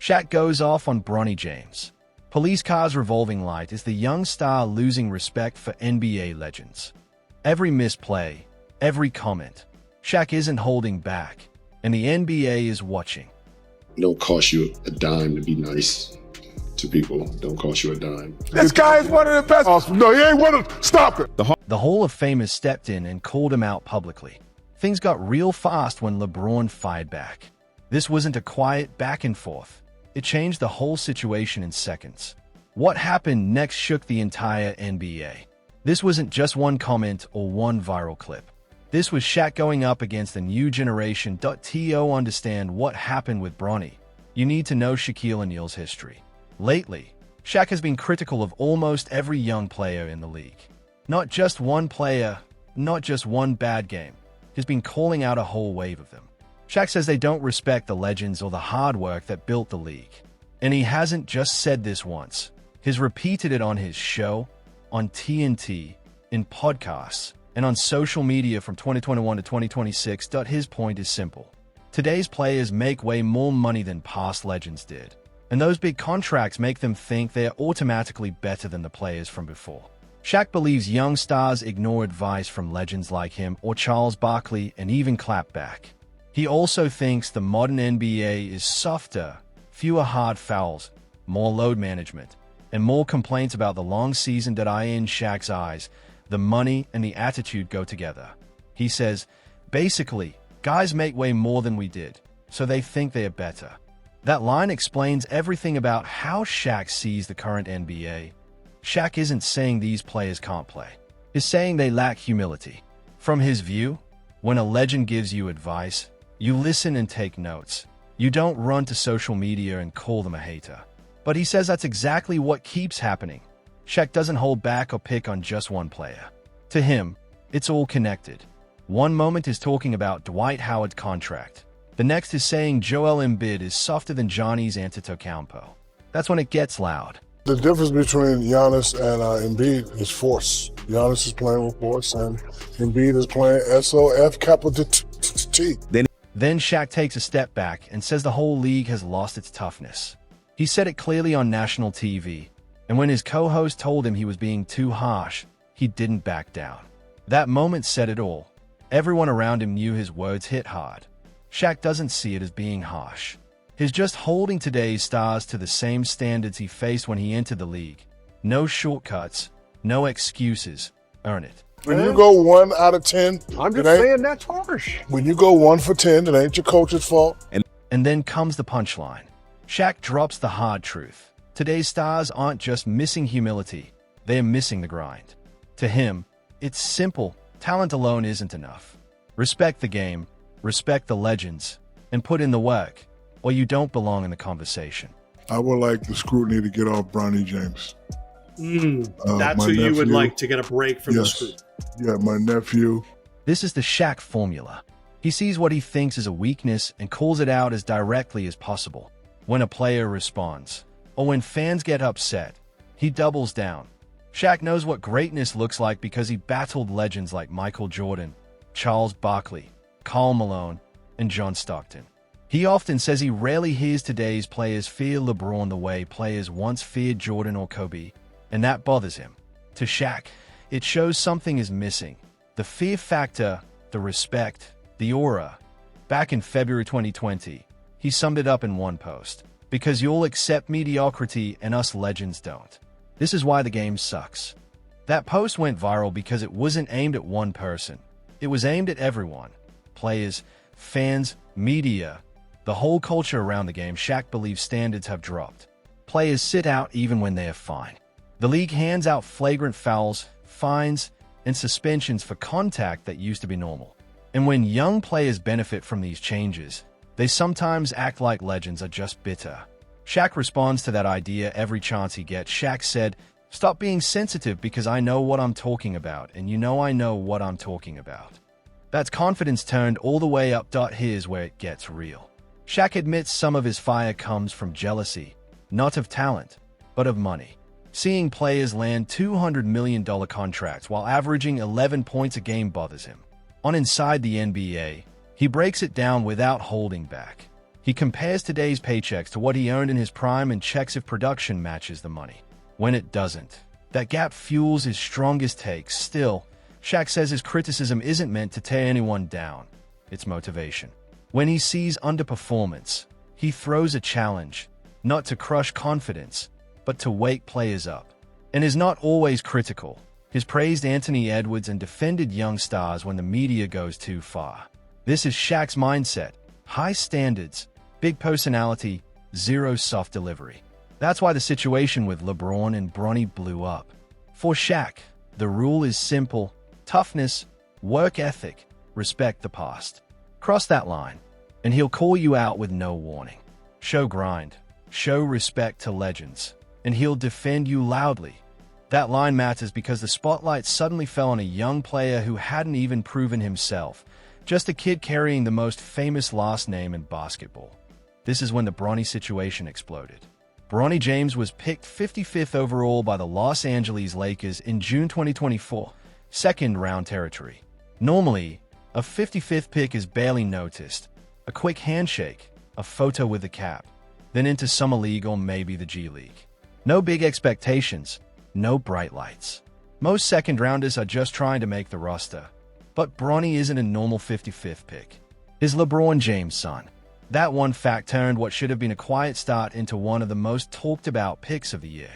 Shaq goes off on Bronny James. Police car's revolving light is the young star losing respect for NBA legends. Every misplay, every comment, Shaq isn't holding back, and the NBA is watching. It don't cost you a dime to be nice to people. It don't cost you a dime. This guy is one of the best. Awesome. No, he ain't one of them. Stop it. The Hall of Famers stepped in and called him out publicly. Things got real fast when LeBron fired back. This wasn't a quiet back and forth. It changed the whole situation in seconds. What happened next shook the entire NBA. This wasn't just one comment or one viral clip. This was Shaq going up against a new generation. To understand what happened with Bronny, you need to know Shaquille O'Neal's history. Lately, Shaq has been critical of almost every young player in the league. Not just one player, not just one bad game. He's been calling out a whole wave of them. Shaq says they don't respect the legends or the hard work that built the league. And he hasn't just said this once. He's repeated it on his show, on TNT, in podcasts, and on social media from 2021 to 2026. His point is simple. Today's players make way more money than past legends did. And those big contracts make them think they are automatically better than the players from before. Shaq believes young stars ignore advice from legends like him or Charles Barkley and even clap back. He also thinks the modern NBA is softer, fewer hard fouls, more load management, and more complaints about the long season. In Shaq's eyes, the money and the attitude go together. He says, basically, guys make way more than we did, so they think they are better. That line explains everything about how Shaq sees the current NBA. Shaq isn't saying these players can't play. He's saying they lack humility. From his view, when a legend gives you advice, you listen and take notes. You don't run to social media and call them a hater. But he says that's exactly what keeps happening. Shaq doesn't hold back or pick on just one player. To him, it's all connected. One moment is talking about Dwight Howard's contract. The next is saying Joel Embiid is softer than Giannis Antetokounmpo. That's when it gets loud. The difference between Giannis and Embiid is force. Giannis is playing with force, and Embiid is playing SOF capital T. Then Shaq takes a step back and says the whole league has lost its toughness. He said it clearly on national TV, and when his co-host told him he was being too harsh, he didn't back down. That moment said it all. Everyone around him knew his words hit hard. Shaq doesn't see it as being harsh. He's just holding today's stars to the same standards he faced when he entered the league. No shortcuts, no excuses. Earn it. When you go 1 out of 10, I'm just saying that's harsh. When you go 1 for 10, it ain't your coach's fault. And then comes the punchline. Shaq drops the hard truth. Today's stars aren't just missing humility, they're missing the grind. To him, it's simple. Talent alone isn't enough. Respect the game, respect the legends, and put in the work, or you don't belong in the conversation. I would like the scrutiny to get off Bronny James. That's who you would like to get a break from the scrutiny. Yeah, my nephew. This is the Shaq formula. He sees what he thinks is a weakness and calls it out as directly as possible. When a player responds, or when fans get upset, he doubles down. Shaq knows what greatness looks like because he battled legends like Michael Jordan, Charles Barkley, Karl Malone, and John Stockton. He often says he rarely hears today's players fear LeBron the way players once feared Jordan or Kobe, and that bothers him. To Shaq, it shows something is missing. The fear factor, the respect, the aura. Back in February 2020, he summed it up in one post. Because you'll accept mediocrity and us legends don't. This is why the game sucks. That post went viral because it wasn't aimed at one person. It was aimed at everyone. Players, fans, media, the whole culture around the game. Shaq believes standards have dropped. Players sit out even when they are fine. The league hands out flagrant fouls, fines, and suspensions for contact that used to be normal. And when young players benefit from these changes, they sometimes act like legends are just bitter. Shaq responds to that idea every chance he gets. Shaq said, "Stop being sensitive because I know what I'm talking about, and you know I know what I'm talking about." That's confidence turned all the way up. Here's where it gets real. Shaq admits some of his fire comes from jealousy, not of talent, but of money. Seeing players land $200 million contracts while averaging 11 points a game bothers him. On Inside the NBA, he breaks it down without holding back. He compares today's paychecks to what he earned in his prime and checks if production matches the money. When it doesn't, that gap fuels his strongest takes. Still, Shaq says his criticism isn't meant to tear anyone down. It's motivation. When he sees underperformance, he throws a challenge, not to crush confidence, but to wake players up, and is not always critical. He's praised Anthony Edwards and defended young stars when the media goes too far. This is Shaq's mindset: high standards, big personality, zero soft delivery. That's why the situation with LeBron and Bronny blew up. For Shaq, the rule is simple: toughness, work ethic, respect the past. Cross that line, and he'll call you out with no warning. Show grind, show respect to legends, and he'll defend you loudly. That line matters because the spotlight suddenly fell on a young player who hadn't even proven himself, just a kid carrying the most famous last name in basketball. This is when the Bronny situation exploded. Bronny James was picked 55th overall by the Los Angeles Lakers in June 2024, second-round territory. Normally, a 55th pick is barely noticed. A quick handshake, a photo with the cap, then into Summer League or maybe the G League. No big expectations, no bright lights. Most second-rounders are just trying to make the roster. But Bronny isn't a normal 55th pick. He's LeBron James' son. That one fact turned what should have been a quiet start into one of the most talked-about picks of the year.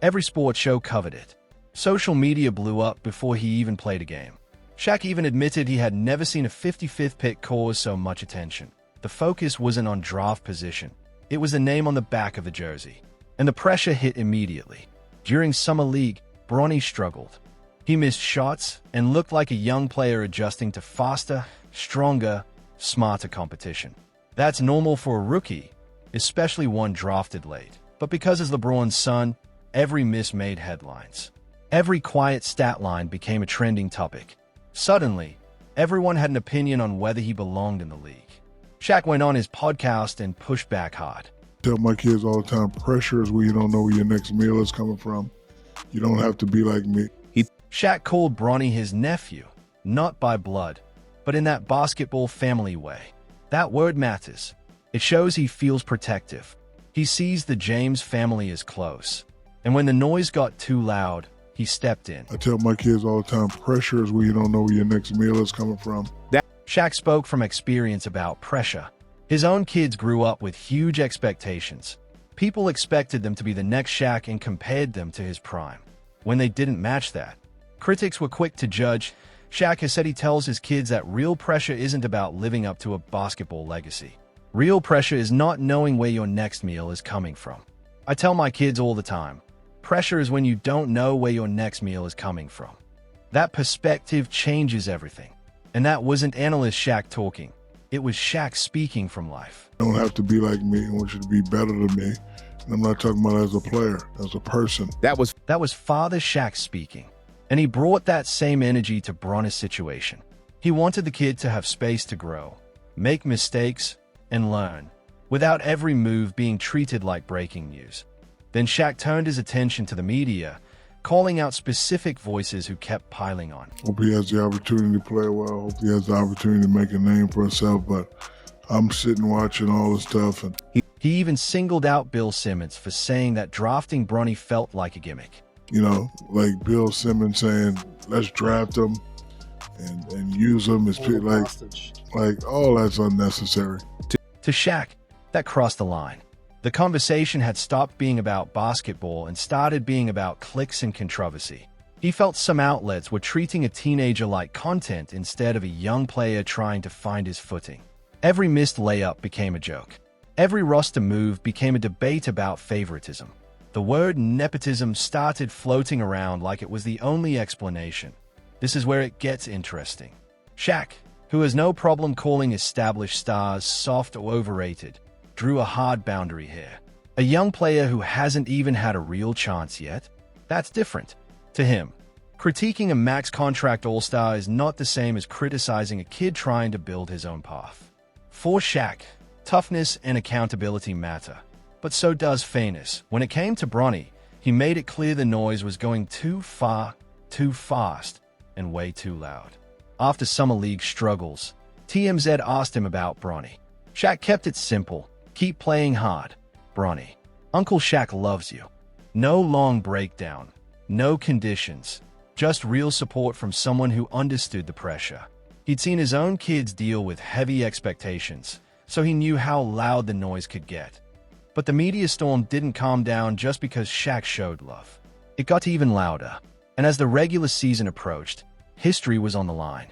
Every sports show covered it. Social media blew up before he even played a game. Shaq even admitted he had never seen a 55th pick cause so much attention. The focus wasn't on draft position. It was the name on the back of the jersey. And the pressure hit immediately. During Summer League, Bronny struggled. He missed shots and looked like a young player adjusting to faster, stronger, smarter competition. That's normal for a rookie, especially one drafted late. But because he's LeBron's son, every miss made headlines. Every quiet stat line became a trending topic. Suddenly, everyone had an opinion on whether he belonged in the league. Shaq went on his podcast and pushed back hard. I tell my kids all the time, pressure is where you don't know where your next meal is coming from. You don't have to be like me. Shaq called Bronny his nephew, not by blood, but in that basketball family way. That word matters. It shows he feels protective. He sees the James family as close. And when the noise got too loud, he stepped in. I tell my kids all the time, pressure is where you don't know where your next meal is coming from. Shaq spoke from experience about pressure. His own kids grew up with huge expectations. People expected them to be the next Shaq and compared them to his prime. When they didn't match that, critics were quick to judge. Shaq has said he tells his kids that real pressure isn't about living up to a basketball legacy. Real pressure is not knowing where your next meal is coming from. I tell my kids all the time, pressure is when you don't know where your next meal is coming from. That perspective changes everything. And that wasn't analyst Shaq talking. It was Shaq speaking from life. You don't have to be like me. I want you to be better than me. And I'm not talking about as a player, as a person. That was Father Shaq speaking. And he brought that same energy to Bronny's situation. He wanted the kid to have space to grow, make mistakes, and learn, without every move being treated like breaking news. Then Shaq turned his attention to the media, calling out specific voices who kept piling on. Hope he has the opportunity to play well. Hope he has the opportunity to make a name for himself. But I'm sitting watching all this stuff. And he even singled out Bill Simmons for saying that drafting Bronny felt like a gimmick. You know, like Bill Simmons saying, let's draft him and use him as like all that's unnecessary. To Shaq, that crossed the line. The conversation had stopped being about basketball and started being about clicks and controversy. He felt some outlets were treating a teenager like content instead of a young player trying to find his footing. Every missed layup became a joke. Every roster move became a debate about favoritism. The word nepotism started floating around like it was the only explanation. This is where it gets interesting. Shaq, who has no problem calling established stars soft or overrated, drew a hard boundary here. A young player who hasn't even had a real chance yet? That's different. To him, critiquing a max contract all-star is not the same as criticizing a kid trying to build his own path. For Shaq, toughness and accountability matter. But so does fairness. When it came to Bronny, he made it clear the noise was going too far, too fast, and way too loud. After Summer League struggles, TMZ asked him about Bronny. Shaq kept it simple. Keep playing hard, Bronny. Uncle Shaq loves you. No long breakdown. No conditions. Just real support from someone who understood the pressure. He'd seen his own kids deal with heavy expectations, so he knew how loud the noise could get. But the media storm didn't calm down just because Shaq showed love. It got even louder, and as the regular season approached, history was on the line.